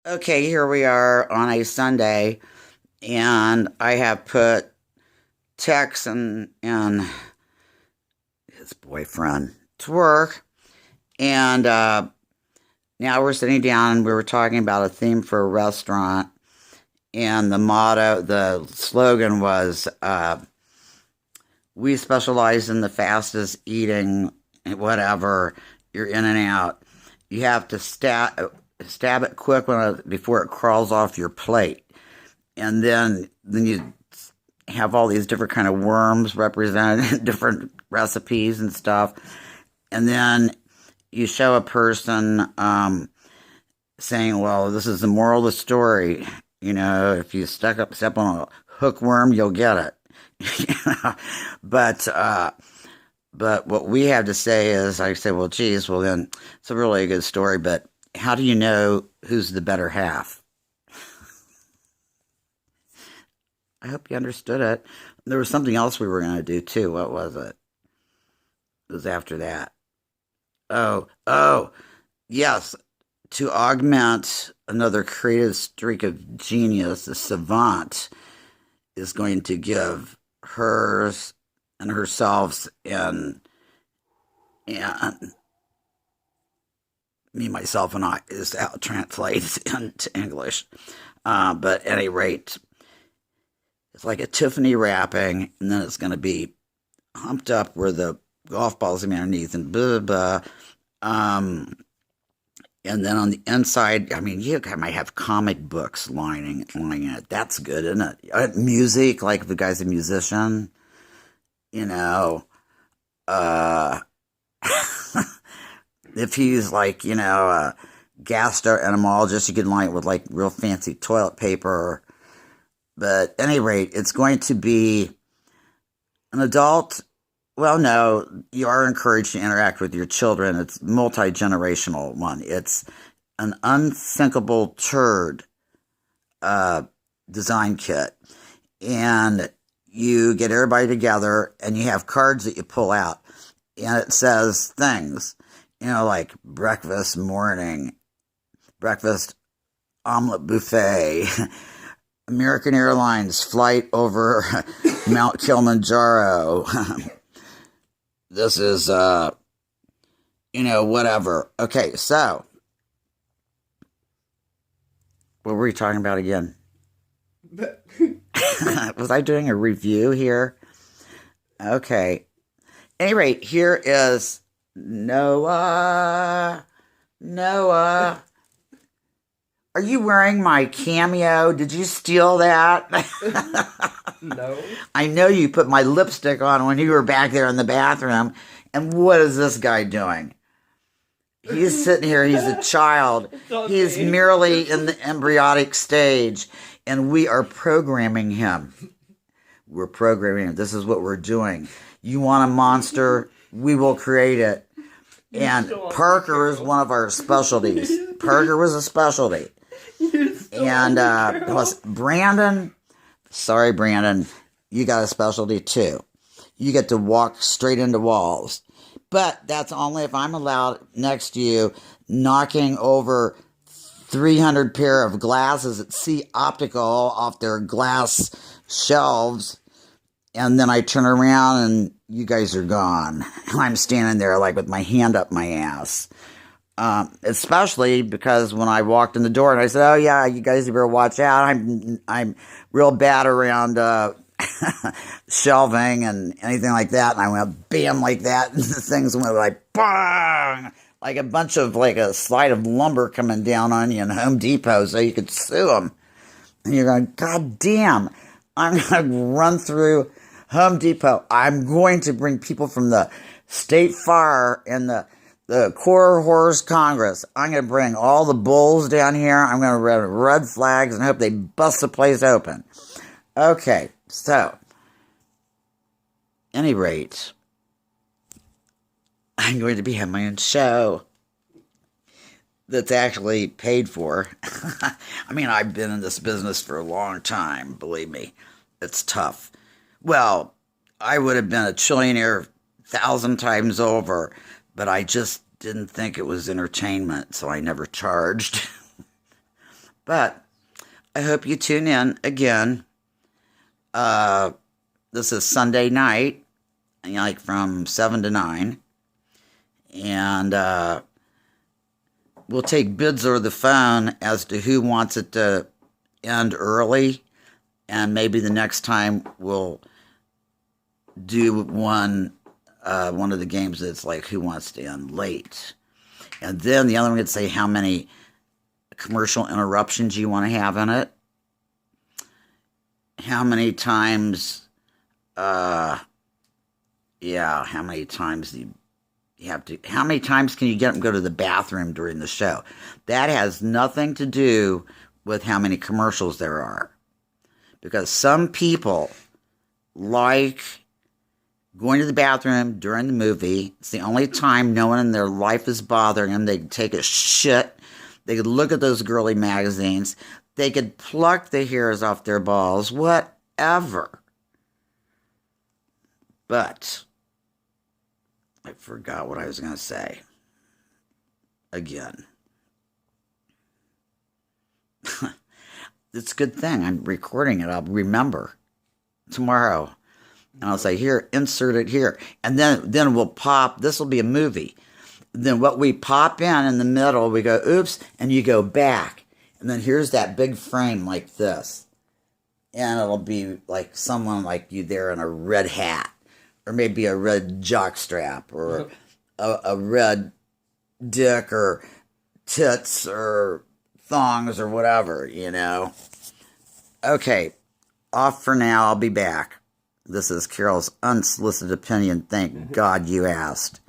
Okay, here we are on a Sunday, and I have put Tex and his boyfriend to work, and now we're sitting down and we were talking about a theme for a restaurant, and the slogan was, "We specialize in the fastest eating, whatever. You're in and out. You have to stab it quick before it crawls off your plate." And then you have all these different kind of worms represented in different recipes and stuff. And then you show a person saying, "Well, this is the moral of the story. If you step on a hookworm, you'll get it." You know? But what we have to say is, I say, "Well, geez, well then it's a really good story, but how do you know who's the better half?" I hope you understood it. There was something else we were going to do too. What was it? It was after that. Oh, yes. To augment another creative streak of genius, the savant is going to give hers and herself and me, myself, and I is how it translates into English. But at any rate, it's like a Tiffany wrapping, and then it's going to be humped up where the golf balls are underneath, and blah, blah, blah. And then on the inside, I mean, you might have comic books lining it. That's good, isn't it? Music, like if the guy's a musician, you know. Uh, if he's like, a gastroenterologist, you can line it with like real fancy toilet paper. But at any rate, it's going to be an adult. Well, no, you are encouraged to interact with your children. It's multi-generational one. It's an unsinkable turd design kit. And you get everybody together and you have cards that you pull out. And it says things, like breakfast morning, breakfast omelet buffet, American Airlines flight over Mount Kilimanjaro. This is, whatever. Okay, so, what were we talking about again? Was I doing a review here? Okay. At any rate, here is Noah. Noah. Are you wearing my cameo? Did you steal that? No. I know you put my lipstick on when you were back there in the bathroom. And what is this guy doing? He's sitting here. He's a child. He's merely in the embryonic stage. And we are programming him. We're programming him. This is what we're doing. You want a monster? We will create it. And Parker is one of our specialties. Parker was a specialty. And plus Brandon, sorry Brandon, you got a specialty too. You get to walk straight into walls. But that's only if I'm allowed next to you, knocking over 300 pair of glasses at Sea Optical off their glass shelves. And then I turn around and you guys are gone. And I'm standing there like with my hand up my ass. Especially because when I walked in the door and I said, "Oh yeah, you guys better watch out. I'm real bad around shelving and anything like that." And I went bam like that, and the things went like bang, like a bunch of like a slide of lumber coming down on you in Home Depot, so you could sue them. And you're going, "God damn, I'm gonna run through Home Depot. I'm going to bring people from the State Fire and the Core Horse Congress. I'm going to bring all the bulls down here. I'm going to run red flags and hope they bust the place open." Okay, so, any rate, I'm going to be having my own show that's actually paid for. I mean, I've been in this business for a long time, believe me. It's tough. Well, I would have been a trillionaire 1,000 times over, but I just didn't think it was entertainment, so I never charged. But I hope you tune in again. This is Sunday night, like from 7 to 9. And we'll take bids over the phone as to who wants it to end early. And maybe the next time we'll do one of the games that's like who wants to end late. And then the other one would say how many commercial interruptions you want to have in it. How many times, how many times how many times can you get them to go to the bathroom during the show? That has nothing to do with how many commercials there are. Because some people like going to the bathroom during the movie. It's the only time no one in their life is bothering them. They can take a shit. They could look at those girly magazines. They could pluck the hairs off their balls. Whatever. But I forgot what I was going to say. Again. It's a good thing. I'm recording it. I'll remember tomorrow. And I'll say, here, insert it here. And then we'll pop. This will be a movie. Then what we pop in the middle, we go, oops, and you go back. And then here's that big frame like this. And it'll be like someone like you there in a red hat. Or maybe a red jockstrap. Or a red dick or tits or thongs or whatever, you know. Okay, off for now. I'll be back. This is Carol's Unsolicited Opinion. Thank God you asked.